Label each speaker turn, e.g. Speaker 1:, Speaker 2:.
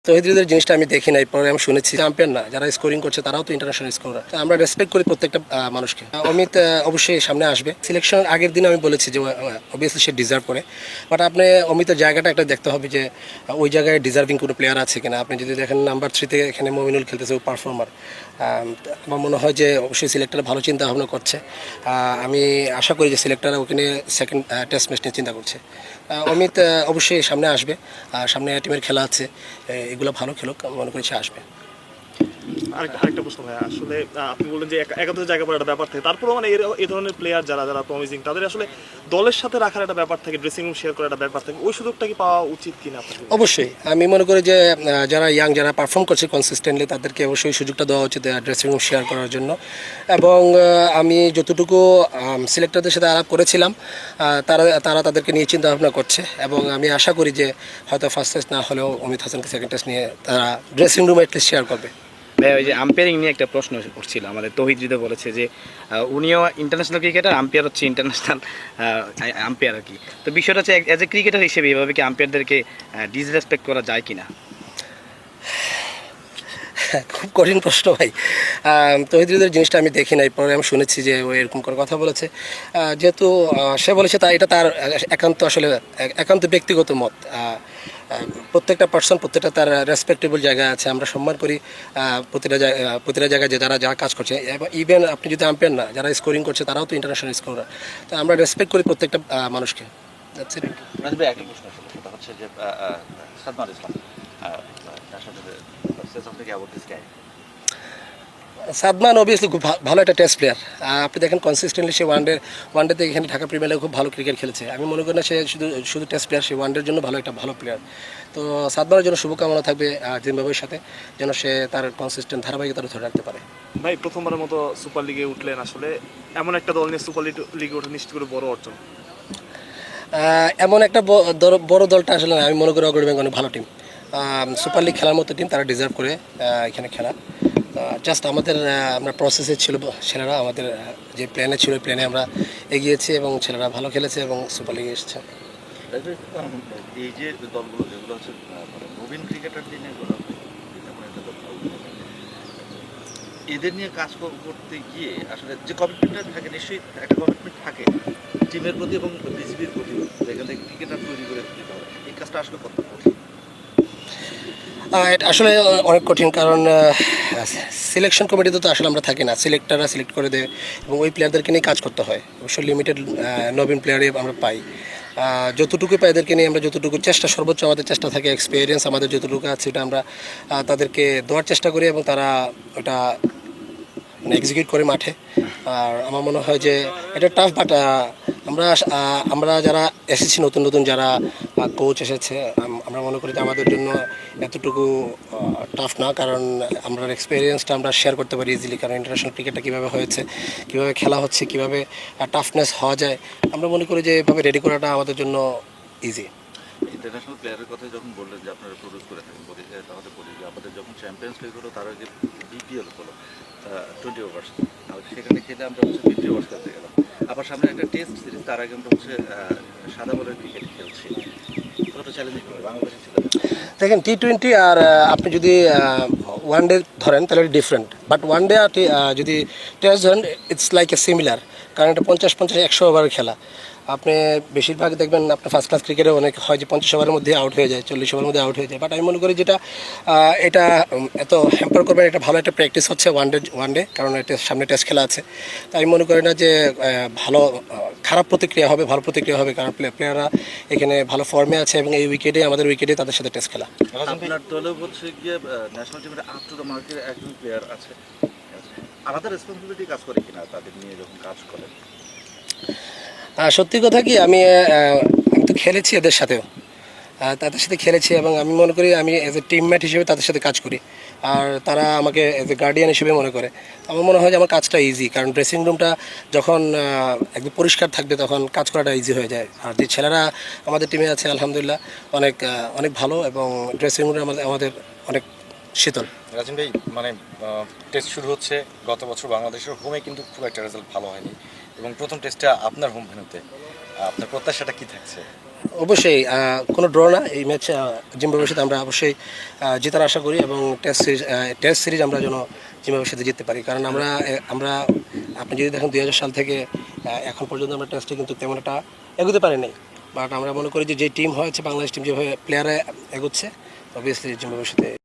Speaker 1: তৌহিদুলের জিনিসটা আমি দেখি নাই, পরে আমি শুনেছি চ্যাম্পিয়ন না, যারা স্কোরিং করছে তারাও তো ইন্টারন্যাশনাল স্কোরার। আমরা রেসপেক্ট করি প্রত্যেকটা মানুষকে। অমিত অবশ্যই সামনে আসবে। সিলেকশন আগের দিন আমি বলেছি যে অবভিয়াসলি সে ডিজার্ভ করে, বাট আপনি অমিতের জায়গাটা একটা দেখতে হবে যে ওই জায়গায় ডিজার্ভিং কোনো প্লেয়ার আছে কিনা। আপনি যদি দেখেন নাম্বার 3-তে এখানে মমিনুল খেলতেছে, ও পারফর্মার। আমার মনে হয় যে অবশ্যই সিলেক্টর ভালো চিন্তা ভাবনা করছে। আমি আশা করি যে সিলেক্টররা ওখানে সেকেন্ড টেস্ট ম্যাচ নিয়ে চিন্তা করছে। অমিত অবশ্যই সামনে আসবে, সামনে টিমের খেলা আছে, এগুলো ভালো খেলুক, আমি মনে করি সে আসবে।
Speaker 2: আরেকটা প্রশ্ন ভাই, আসলে আপনি বললেন যে একান্ত জায়গা পর একটা ব্যাপার থাকে, তারপরেও মানে এই ধরনের প্লেয়ার যারা যারা প্রমিজিং, তাদের আসলে দলের সাথে রাখার একটা ব্যাপার থাকে, ড্রেসিং রুম শেয়ার করার একটা ব্যাপার থাকে, ওই সুযোগটা কি পাওয়া উচিত কিনা?
Speaker 1: অবশ্যই আমি মনে করি যে যারা ইয়াং, যারা পারফর্ম করছে কনসিস্টেন্টলি, তাদেরকে অবশ্যই সুযোগটা দেওয়া উচিত ড্রেসিং রুম শেয়ার করার জন্য। এবং আমি যতটুকু সিলেক্টরদের সাথে আলাপ করেছিলাম, তারা তাদেরকে নিয়ে চিন্তা ভাবনা করছে, এবং আমি আশা করি যে হয়তো ফার্স্ট টেস্ট না হলেও অমিত হাসানকে সেকেন্ড টেস্ট নিয়ে তারা ড্রেসিং রুমে অ্যাটলিস্ট শেয়ার করবে।
Speaker 3: ভাই, ওই যে আম্পায়ারিং নিয়ে একটা প্রশ্ন উঠছিল, আমাদের তৌহিদ হৃদয় বলেছে যে উনিও ইন্টারন্যাশনাল ক্রিকেটার, আম্পায়ার হচ্ছে ইন্টারন্যাশনাল আম্পায়ার আর কি। তো বিষয়টা হচ্ছে অ্যাজ এ ক্রিকেটার হিসেবে এভাবে কি আম্পায়ারদেরকে ডিসরেসপেক্ট করা যায় কিনা?
Speaker 1: খুব কঠিন প্রশ্ন ভাই। তৌহিদুলের জিনিসটা আমি দেখি নাই, পরে আমি শুনেছি যে ও এরকম করে কথা বলেছে। যেহেতু সে বলেছে এটা তার একান্ত ব্যক্তিগত মত। প্রত্যেকটা পার্সন, প্রত্যেকটা তার রেসপেক্টেবল জায়গা আছে, আমরা সম্মান করি প্রতিটা জায়গায় যে যারা যা কাজ করছে। ইভেন আপনি যদি আম্পায়ার না, যারা স্কোরিং করছে তারাও তো ইন্টারন্যাশনাল স্কোরার। তো আমরা রেসপেক্ট করি প্রত্যেকটা মানুষকে।
Speaker 4: একটা প্রশ্ন ছিল, সেটা হচ্ছে যে সাদমান ইসলাম
Speaker 1: সাদমান অবভিয়াসলি খুব ভালো একটা টেস্ট প্লেয়ার। আপনি দেখেন কনসিস্টেন্টলি সে ওয়ানডেতে এখানে ঢাকা প্রিমিয়ার লিগে খুব ভালো ক্রিকেট খেলেছে। আমি মনে করি না সে শুধু টেস্ট প্লেয়ার, সে ওয়ানডের জন্য ভালো প্লেয়ার। তো সাদমানের জন্য শুভকামনা থাকবে জিম্বাবুয়ের সাথে, যেন সে তার কনসিস্টেন্ট ধারাবাহিকতা ধরে রাখতে পারে।
Speaker 2: ভাই, প্রথমবারের মতো সুপার লিগে উঠলেন, আসলে এমন একটা দল নিয়ে সুপার লিগে ওঠা নিশ্চিত করে বড় অর্জন।
Speaker 1: এমন একটা বড় দলটা আসলে আমি মনে করি অগ্রণী ব্যাংক অনেক ভালো টিম, সুপার লিগ খেলার মতো টিম, তারা ডিজার্ভ করে এখানে খেলা। জাস্ট আমরা প্রসেসে ছিল, ছেলেরা আমাদের যে প্ল্যানে ছিল, প্ল্যানে আমরা এগিয়েছি এবং ছেলেরা ভালো খেলেছে এবং সুপার লিগে এসেছে।
Speaker 4: এই যে দলগুলো যেগুলো হচ্ছে নবীন ক্রিকেটারদের নিয়ে গড়া, এদের নিয়ে কাজ করতে গিয়ে আসলে যে কমিটমেন্টটা থাকে, নিশ্চয়ই একটা কমিটমেন্ট থাকে টিমের প্রতি এবং বিসিবির প্রতি, যেখান থেকে ক্রিকেটার তৈরি করে দিতে হবে। এই কাজটা আসলে কত কঠিন?
Speaker 1: এটা আসলে অনেক কঠিন, কারণ সিলেকশন কমিটিতে তো আসলে আমরা থাকি না, সিলেক্টররা সিলেক্ট করে দেয় এবং ওই প্লেয়ারদেরকে নিয়ে কাজ করতে হয়। অবশ্যই লিমিটেড নবীন প্লেয়ারই আমরা পাই। যতটুকু পাই এদেরকে নিয়ে আমরা যতটুকু সর্বোচ্চ আমাদের চেষ্টা থাকে, এক্সপিরিয়েন্স আমাদের যতটুকু আছে এটা আমরা তাদেরকে দেওয়ার চেষ্টা করি এবং তারা ওটা এক্সিকিউট করে মাঠে। আর আমার মনে হয় যে এটা টাফ, বাট আমরা যারা এসেছি নতুন যারা কোচ এসেছে, আমরা মনে করি যে আমাদের জন্য এতটুকু টাফ না, কারণ আমরা এক্সপিরিয়েন্সটা আমরা শেয়ার করতে পারি ইজিলি। কারণ ইন্টারন্যাশনাল ক্রিকেটটা কীভাবে হয়েছে, কীভাবে খেলা হচ্ছে, কীভাবে টাফনেস হওয়া যায়, আমরা মনে করি যে এভাবে রেডি করাটা আমাদের জন্য ইজি।
Speaker 4: ইন্টারন্যাশনাল প্লেয়ারের কথা যখন বললেন যে আপনারা প্রডিউস করে থাকেন, তাহলে বলি যে আমাদের যখন চ্যাম্পিয়ন্স লিগ হলো, তার আগে বিপিএল হলো 20 ওভার্স, সেখানে খেলে আমরা হচ্ছে 50 ওভার্স খেলতে গেলাম। আবার সামনে একটা টেস্ট সিরিজ, তার আগে আমরা হচ্ছে সাদা বলের ক্রিকেট খেলছি। কত চ্যালেঞ্জিং হবে বাংলাদেশে ছিল।
Speaker 1: দেখেন T20 আর আপনি যদি ওয়ান ডে ধরেন তাহলে ডিফারেন্ট, বাট ওয়ান ডে আর যদি টেস্ট ধরেন ইটস লাইক এ সিমিলার, কারণ এটা 50-100 ওভারের খেলা। আপনি বেশিরভাগ দেখবেন আপনার ফার্স্ট ক্লাস ক্রিকেটে অনেক হয় যে 50 ওভারের মধ্যে আউট হয়ে যায়, 40 ওভারের মধ্যে আউট হয়ে যায়। বাট আমি মনে করি যেটা এটা এত হ্যাম্পার করবেন, এটা ভালো একটা প্র্যাকটিস হচ্ছে ওয়ান ডে, কারণ এটা সামনে টেস্ট খেলা আছে। তো আমি মনে করি না যে খারাপ প্রতিক্রিয়া হবে, ভালো প্রতিক্রিয়া হবে, কারণ প্লেয়াররা এখানে ভালো ফর্মে আছে এবং এই আমাদের উইকেটে তাদের সাথে টেস্ট খেলা।
Speaker 4: আপনার দলেও হচ্ছে গিয়ে ন্যাশনাল টিমের আপ টু দ্য মার্কের একজন প্লেয়ার আছে, আলাদা রেসপন্সিবিলিটি কাজ করে কিনা তাদের নিয়ে যখন কাজ করেন?
Speaker 1: সত্যি কথা কি, আমি তো খেলেছি এদের সাথেও, তাদের সাথে খেলেছি এবং আমি মনে করি আমি অ্যাজ এ টিমমেট হিসেবে তাদের সাথে কাজ করি, আর তারা আমাকে অ্যাজ এ গার্ডিয়ান হিসেবে মনে করে। আমার মনে হয় যে আমার কাজটা ইজি, কারণ ড্রেসিং রুমটা যখন একদম পরিষ্কার থাকবে তখন কাজ করাটা ইজি হয়ে যায়। আর যে ছেলেরা আমাদের টিমে আছে আলহামদুলিল্লাহ অনেক ভালো, এবং ড্রেসিং রুমটা আমাদের অনেক শীতল।
Speaker 5: রাজিম ভাই, মানে টেস্ট শুরু হচ্ছে, গত বছর বাংলাদেশের হোমে কিন্তু খুব একটা রেজাল্ট ভালো হয়নি, এবং প্রথম টেস্টটা আপনার হোম ভেন্যুতে, আপনার প্রত্যাশাটা কী থাকছে?
Speaker 1: অবশ্যই কোনো ড্র না এই ম্যাচ জিম্বাবুয়ের সাথে আমরা অবশ্যই জেতার আশা করি এবং টেস্ট সিরিজ আমরা যেন জিম্বাবুয়ের সাথে জিততে পারি, কারণ আমরা আপনি যদি দেখেন 2000 সাল থেকে এখন পর্যন্ত আমরা টেস্টে কিন্তু তেমন একটা এগোতে পারি নাই। বাট আমরা মনে করি যে টিম হয়েছে বাংলাদেশ টিম যেভাবে প্লেয়ারে এগোচ্ছে অবভিয়াসলি জিম্বাবুয়ের সাথে